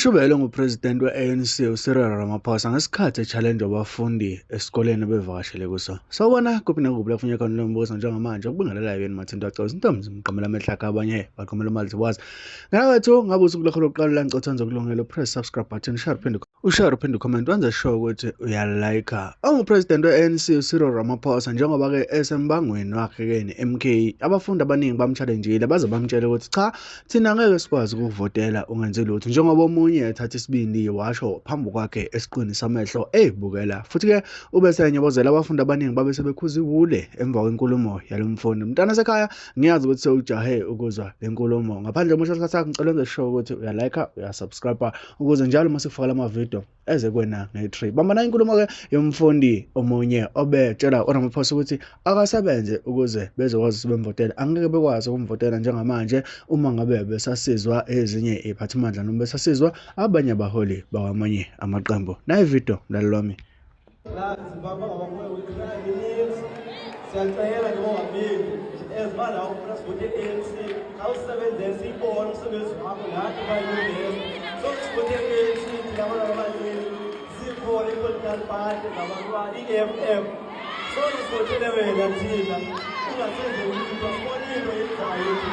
UMshubelo ngupresident we-ANC uCyril Ramaphosa ngesikhathi e-challenge abafundi esikoleni bevakashele kuso. Sawubona kuphi nakuphi lakufunye khona lo mbuzo njengamanje ukubingelela yini Mathinto Acozi intombi zimqamela amehlaka abanye baqamela imali ziwazi. Ngakho ngabe usuku lakho lokuqala la ngicothanza kulungela press subscribe button ushare uphinde comment wenze sure ukuthi uyalike. Ungupresident we-ANC uCyril Ramaphosa njengoba ke esembangweni wakhe ke ne-MK abafundi abaningi bamchallengile baze bamtshela ukuthi cha thina ngeke sikwazi ukuvotela ungenze lutho njengoba omunye ethatha isibindi washo phambi kwakhe esiqwini samehlo ebukela futhi ke ubese enyabozela abafundi abaningi babe sebekhuza iwule emva kwenkulumo yalomfundi. Mntana sekhaya ngiyazi ukuthi sewujahe ukuzwa lenkulumo ngaphandle moshaka sakho ngicela nje show ukuthi uyalike uyasubscribe ukuze njalo masifaka ama video eze kwena nge3 bambana inkulumo ke yomfundi omunye obetshela uRamaphosa ukuthi akasebenze ukuze bezokwazi ukubemvotela angeke bekwazi ukumvotela njengamanje uma ngabe besasizwa ezinye iziphathimandla noma besasizwa abanye abaholi bawamanye amaqembu. Nayi video mlalelwami. Siyacela ke bongameli ezibala upresidenthi ANC awusebenzele sibona umsebenzi wakho nathi bayilungelo sokuthi ANC labona abalimi sikhona ipolitical party nabantwana iFF so isibotele wena thina ungasenze ukuthi sibone into yenzayo